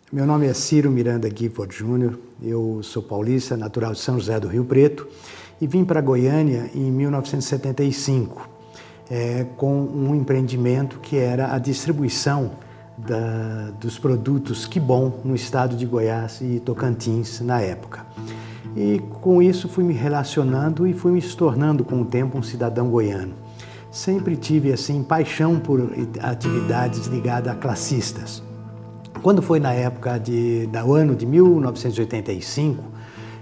Meu nome é Ciro Miranda Gifford Júnior, eu sou paulista, natural de São José do Rio Preto e vim para Goiânia em 1975 com um empreendimento que era a distribuição dos produtos Que Bom no estado de Goiás e Tocantins na época. E com isso fui me relacionando e fui me tornando com o tempo um cidadão goiano. Sempre tive assim paixão por atividades ligadas a classistas. Quando foi na época do ano de 1985,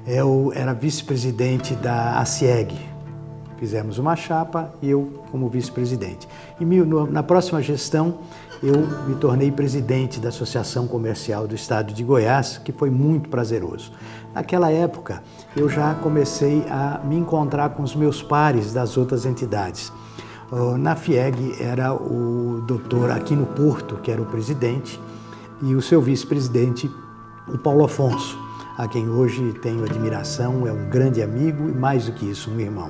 eu era vice-presidente da ACIEG. Fizemos uma chapa e eu como vice-presidente. E na próxima gestão, eu me tornei presidente da Associação Comercial do Estado de Goiás, que foi muito prazeroso. Naquela época, eu já comecei a me encontrar com os meus pares das outras entidades. Na FIEG era o doutor Aquino Porto, que era o presidente, e o seu vice-presidente, o Paulo Afonso, a quem hoje tenho admiração, é um grande amigo e mais do que isso, um irmão.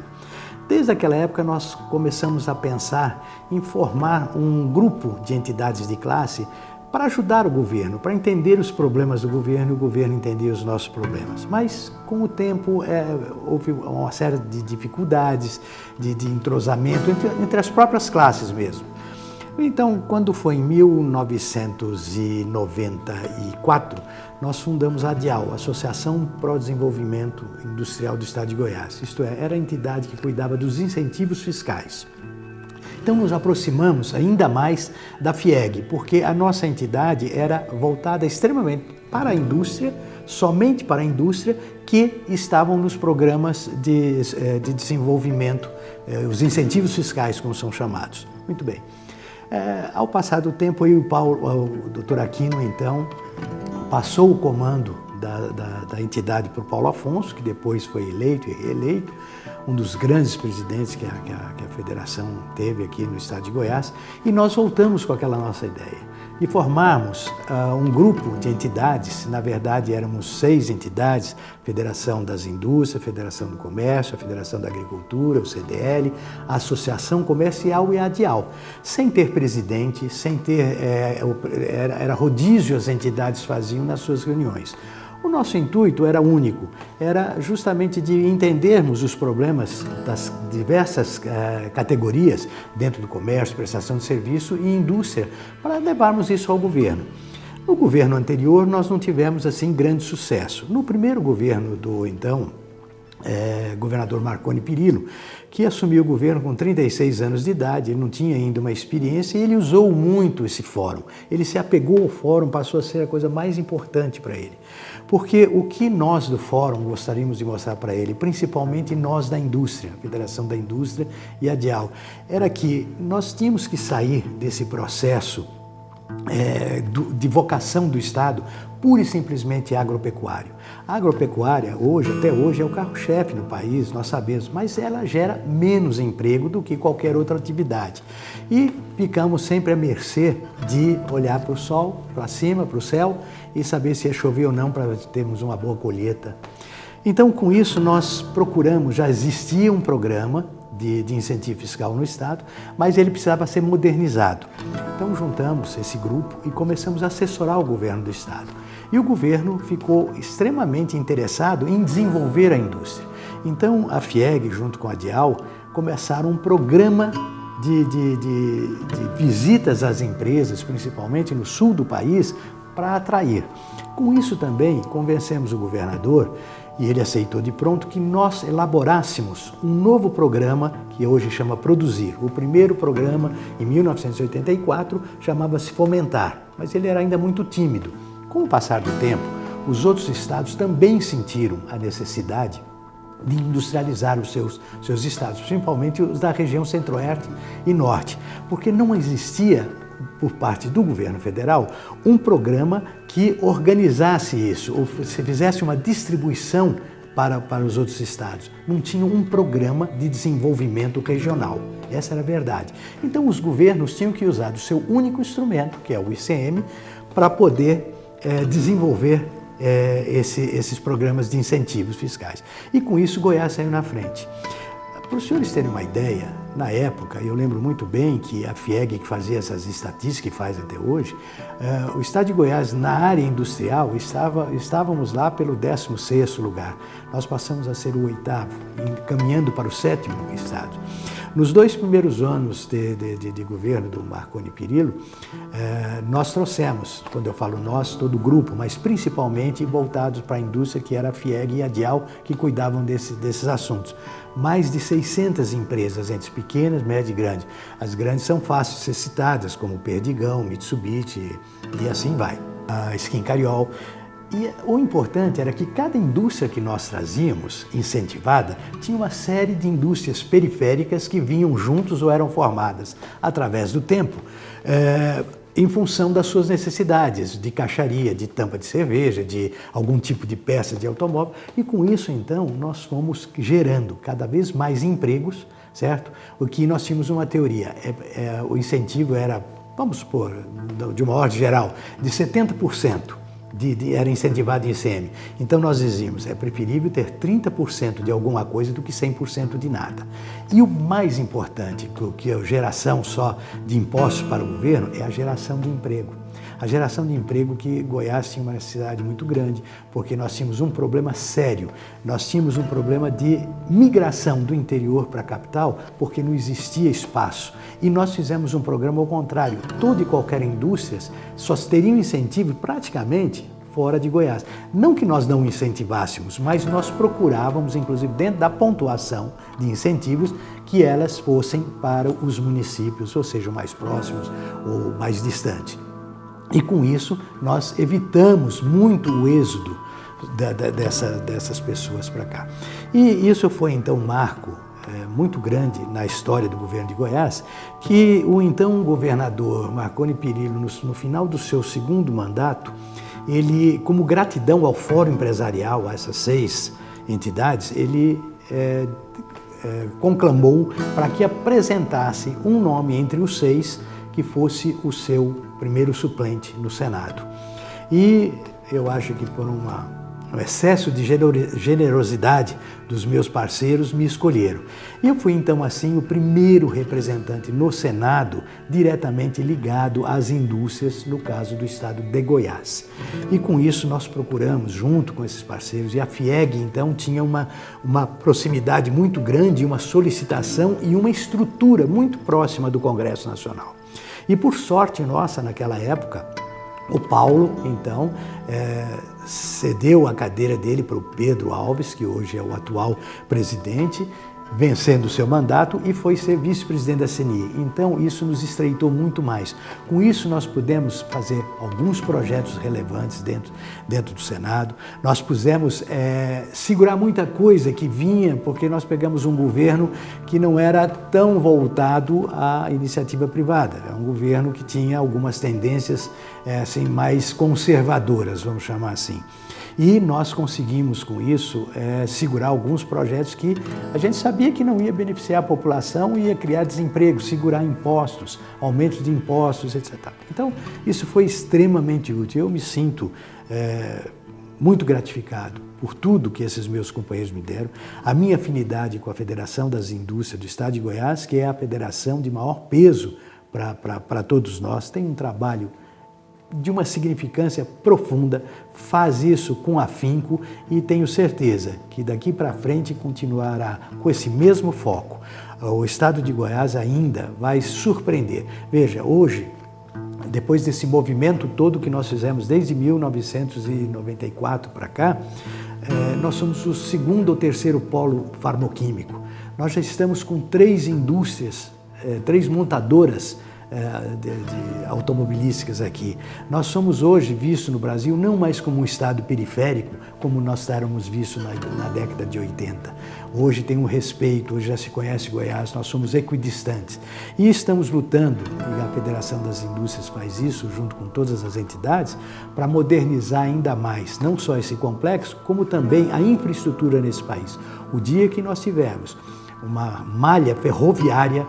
Desde aquela época nós começamos a pensar em formar um grupo de entidades de classe para ajudar o governo, para entender os problemas do governo e o governo entender os nossos problemas. Mas com o tempo houve uma série de dificuldades, de entrosamento entre as próprias classes mesmo. Então, quando foi em 1994, nós fundamos a ADIAL, Associação Pro Desenvolvimento Industrial do Estado de Goiás. Isto é, era a entidade que cuidava dos incentivos fiscais. Então, nos aproximamos ainda mais da FIEG, porque a nossa entidade era voltada extremamente para a indústria, somente para a indústria, que estavam nos programas de desenvolvimento, os incentivos fiscais, como são chamados. Muito bem. Ao passar do tempo, o doutor Aquino, então, passou o comando da entidade para o Paulo Afonso, que depois foi eleito e reeleito, um dos grandes presidentes que a federação teve aqui no estado de Goiás, e nós voltamos com aquela nossa ideia de formarmos um grupo de entidades. Na verdade, éramos 6 entidades: Federação das Indústrias, Federação do Comércio, a Federação da Agricultura, o CDL, a Associação Comercial e a ADIAL, sem ter presidente, sem ter... era rodízio as entidades faziam nas suas reuniões. O nosso intuito era único, era justamente de entendermos os problemas das diversas categorias dentro do comércio, prestação de serviço e indústria, para levarmos isso ao governo. No governo anterior, nós não tivemos assim grande sucesso. No primeiro governo do governador Marconi Perillo, que assumiu o governo com 36 anos de idade, ele não tinha ainda uma experiência e ele usou muito esse fórum. Ele se apegou ao fórum, passou a ser a coisa mais importante para ele. Porque o que nós do fórum gostaríamos de mostrar para ele, principalmente nós da indústria, a Federação da Indústria e a ADIAL, era que nós tínhamos que sair desse processo de vocação do Estado pura e simplesmente agropecuário. A agropecuária, até hoje, é o carro-chefe no país, nós sabemos, mas ela gera menos emprego do que qualquer outra atividade. E ficamos sempre à mercê de olhar para o sol, para cima, para o céu, e saber se ia chover ou não para termos uma boa colheita. Então, com isso, nós procuramos, já existia um programa de incentivo fiscal no Estado, mas ele precisava ser modernizado. Então juntamos esse grupo e começamos a assessorar o governo do Estado. E o governo ficou extremamente interessado em desenvolver a indústria. Então a FIEG, junto com a ADIAL, começaram um programa de visitas às empresas, principalmente no sul do país, para atrair. Com isso também convencemos o governador, e ele aceitou de pronto, que nós elaborássemos um novo programa que hoje chama Produzir. O primeiro programa, em 1984, chamava-se Fomentar, mas ele era ainda muito tímido. Com o passar do tempo, os outros estados também sentiram a necessidade de industrializar os seus estados, principalmente os da região centro-oeste e norte, porque não existia, por parte do governo federal, um programa que organizasse isso, ou se fizesse uma distribuição para os outros estados. Não tinha um programa de desenvolvimento regional. Essa era a verdade. Então os governos tinham que usar o seu único instrumento, que é o ICM, para poder desenvolver esses programas de incentivos fiscais. E com isso Goiás saiu na frente. Para os senhores terem uma ideia, na época, eu lembro muito bem que a FIEG, que fazia essas estatísticas que faz até hoje, o estado de Goiás, na área industrial, estávamos lá pelo 16º lugar. Nós passamos a ser o 8º, caminhando para o 7º estado. Nos 2 primeiros anos de governo do Marconi Perillo, nós trouxemos, quando eu falo nós, todo o grupo, mas principalmente voltados para a indústria, que era a FIEG e a DIAL, que cuidavam desses assuntos. Mais de 600 empresas, entre pequenas, médias e grandes. As grandes são fáceis de ser citadas, como Perdigão, Mitsubishi e assim vai. A Skin Cariol. E o importante era que cada indústria que nós trazíamos, incentivada, tinha uma série de indústrias periféricas que vinham juntos ou eram formadas através do tempo, em função das suas necessidades de caixaria, de tampa de cerveja, de algum tipo de peça de automóvel. E com isso, então, nós fomos gerando cada vez mais empregos, certo? O que nós tínhamos uma teoria, o incentivo era, vamos supor, de uma ordem geral, de 70%. Era incentivado em ICM. Então nós dizíamos, é preferível ter 30% de alguma coisa do que 100% de nada. E o mais importante, que é a geração só de impostos para o governo, é a geração de emprego. A geração de emprego que Goiás tinha uma necessidade muito grande, porque nós tínhamos um problema sério. Nós tínhamos um problema de migração do interior para a capital, porque não existia espaço. E nós fizemos um programa ao contrário. Toda e qualquer indústria só teria um incentivo praticamente fora de Goiás. Não que nós não incentivássemos, mas nós procurávamos, inclusive dentro da pontuação de incentivos, que elas fossem para os municípios, ou seja, mais próximos ou mais distantes. E com isso, nós evitamos muito o êxodo dessas pessoas para cá. E isso foi, então, um marco muito grande na história do governo de Goiás, que o então governador Marconi Perillo, no final do seu 2º mandato, ele, como gratidão ao Fórum Empresarial, a essas 6 entidades, ele conclamou para que apresentasse um nome entre os 6 que fosse o seu primeiro suplente no Senado. E eu acho que por um excesso de generosidade dos meus parceiros, me escolheram. E eu fui, então, assim, o primeiro representante no Senado diretamente ligado às indústrias, no caso do estado de Goiás. E com isso nós procuramos, junto com esses parceiros, e a FIEG, então, tinha uma proximidade muito grande, uma solicitação e uma estrutura muito próxima do Congresso Nacional. E por sorte nossa, naquela época, o Paulo, então, cedeu a cadeira dele para o Pedro Alves, que hoje é o atual presidente, vencendo o seu mandato, e foi ser vice-presidente da CNI. Então, isso nos estreitou muito mais. Com isso, nós pudemos fazer alguns projetos relevantes dentro do Senado. Nós pudemos segurar muita coisa que vinha, porque nós pegamos um governo que não era tão voltado à iniciativa privada. É um governo que tinha algumas tendências assim, mais conservadoras, vamos chamar assim. E nós conseguimos, com isso, segurar alguns projetos que a gente sabia que não ia beneficiar a população, ia criar desemprego, segurar impostos, aumentos de impostos, etc. Então, isso foi extremamente útil. Eu me sinto muito gratificado por tudo que esses meus companheiros me deram. A minha afinidade com a Federação das Indústrias do Estado de Goiás, que é a federação de maior peso para todos nós, tem um trabalho de uma significância profunda, faz isso com afinco e tenho certeza que daqui para frente continuará com esse mesmo foco. O estado de Goiás ainda vai surpreender. Veja, hoje, depois desse movimento todo que nós fizemos desde 1994 para cá, nós somos o 2º ou 3º polo farmoquímico. Nós já estamos com 3 indústrias, 3 montadoras de automobilísticas aqui. Nós somos hoje vistos no Brasil não mais como um estado periférico, como nós éramos vistos na década de 80. Hoje tem um respeito, hoje já se conhece Goiás, nós somos equidistantes. E estamos lutando, e a Federação das Indústrias faz isso, junto com todas as entidades, para modernizar ainda mais, não só esse complexo, como também a infraestrutura nesse país. O dia que nós tivermos uma malha ferroviária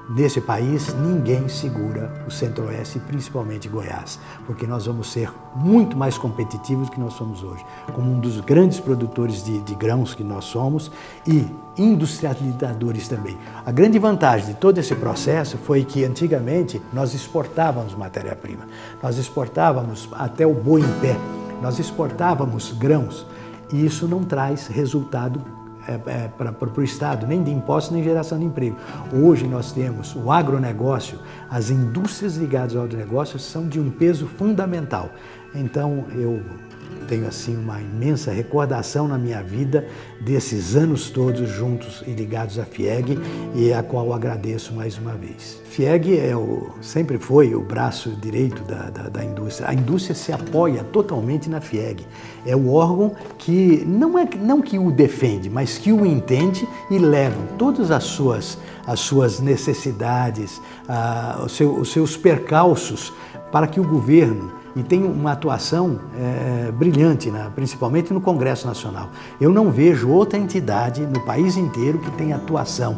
nesse país, ninguém segura o Centro-Oeste, principalmente Goiás, porque nós vamos ser muito mais competitivos do que nós somos hoje, como um dos grandes produtores de grãos que nós somos e industrializadores também. A grande vantagem de todo esse processo foi que antigamente nós exportávamos matéria-prima, nós exportávamos até o boi em pé, nós exportávamos grãos e isso não traz resultado para o Estado, nem de impostos, nem geração de emprego. Hoje nós temos o agronegócio, as indústrias ligadas ao agronegócio são de um peso fundamental. Então eu tenho assim uma imensa recordação na minha vida desses anos todos juntos e ligados à FIEG e a qual agradeço mais uma vez. FIEG sempre foi o braço direito da indústria. A indústria se apoia totalmente na FIEG. É o órgão que não que o defende, mas que o entende e leva todas as suas necessidades, os seus percalços para que o governo e tem uma atuação brilhante, principalmente no Congresso Nacional. Eu não vejo outra entidade no país inteiro que tenha atuação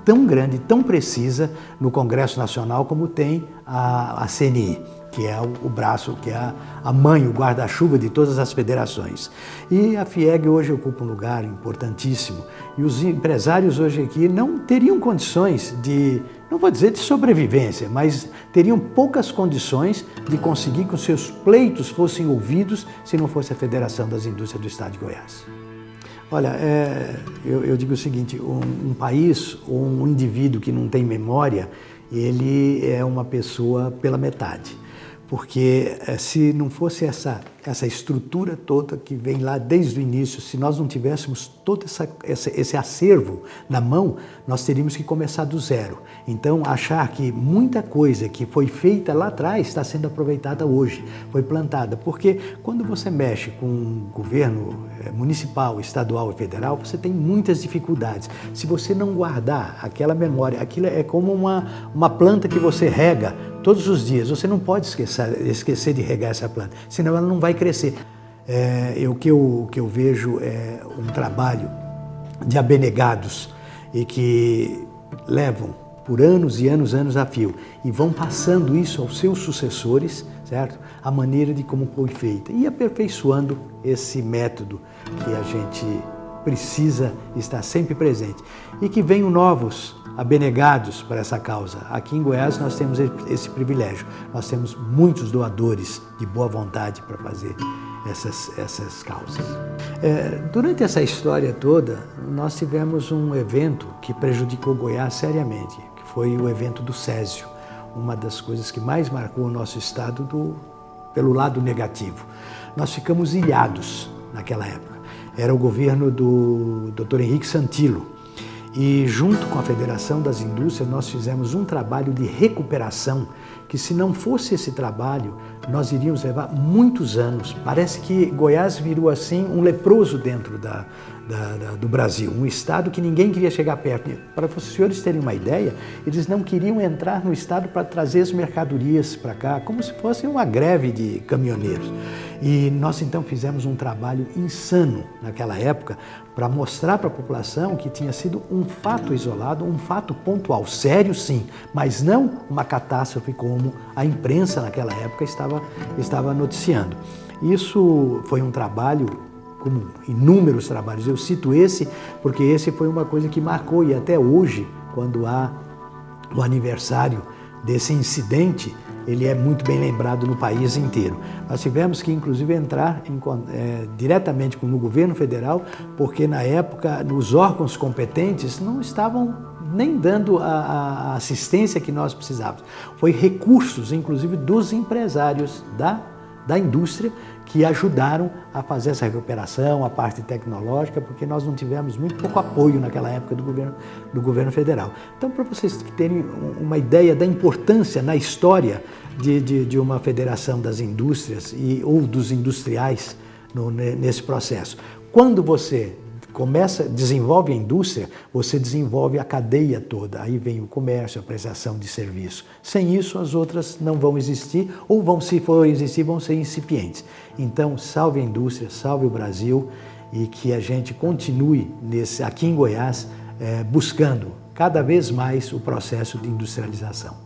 tão grande, tão precisa no Congresso Nacional como tem a CNI, que é o braço, que é a mãe, o guarda-chuva de todas as federações. E a FIEG hoje ocupa um lugar importantíssimo e os empresários hoje aqui não teriam condições não vou dizer de sobrevivência, mas teriam poucas condições de conseguir que os seus pleitos fossem ouvidos se não fosse a Federação das Indústrias do Estado de Goiás. Olha, eu digo o seguinte, um país ou um indivíduo que não tem memória, ele é uma pessoa pela metade. Porque se não fosse essa estrutura toda que vem lá desde o início, se nós não tivéssemos todo esse acervo na mão, nós teríamos que começar do zero. Então, achar que muita coisa que foi feita lá atrás está sendo aproveitada hoje, foi plantada. Porque quando você mexe com um governo municipal, estadual e federal, você tem muitas dificuldades. Se você não guardar aquela memória, aquilo é como uma planta que você rega todos os dias, você não pode esquecer de regar essa planta, senão ela não vai crescer. O que eu vejo é um trabalho de abnegados e que levam por anos e anos a fio e vão passando isso aos seus sucessores, certo? A maneira de como foi feita e aperfeiçoando esse método que a gente precisa estar sempre presente e que venham novos abnegados para essa causa. Aqui em Goiás nós temos esse privilégio. Nós temos muitos doadores de boa vontade para fazer essas causas. Durante essa história toda, nós tivemos um evento que prejudicou Goiás seriamente, que foi o evento do Césio, uma das coisas que mais marcou o nosso estado pelo lado negativo. Nós ficamos ilhados naquela época. Era o governo do Dr. Henrique Santilo. E junto com a Federação das Indústrias nós fizemos um trabalho de recuperação que se não fosse esse trabalho nós iríamos levar muitos anos. Parece que Goiás virou assim um leproso dentro do Brasil, um estado que ninguém queria chegar perto. Para os senhores terem uma ideia, eles não queriam entrar no estado para trazer as mercadorias para cá, como se fosse uma greve de caminhoneiros. E nós então fizemos um trabalho insano naquela época para mostrar para a população que tinha sido um fato isolado, um fato pontual, sério sim, mas não uma catástrofe como a imprensa naquela época estava noticiando. Isso foi um trabalho, como inúmeros trabalhos, eu cito esse porque esse foi uma coisa que marcou e até hoje, quando há o aniversário desse incidente, ele é muito bem lembrado no país inteiro. Nós tivemos que, inclusive, entrar diretamente no governo federal, porque, na época, os órgãos competentes não estavam nem dando a assistência que nós precisávamos. Foi recursos, inclusive, dos empresários da indústria que ajudaram a fazer essa recuperação, a parte tecnológica, porque nós não tivemos muito pouco apoio naquela época do governo federal. Então, para vocês terem uma ideia da importância na história de uma federação das indústrias ou dos industriais nesse processo. Quando você desenvolve a indústria, você desenvolve a cadeia toda. Aí vem o comércio, a prestação de serviço. Sem isso, as outras não vão existir, ou se for existir, vão ser incipientes. Então, salve a indústria, salve o Brasil e que a gente continue aqui em Goiás buscando cada vez mais o processo de industrialização.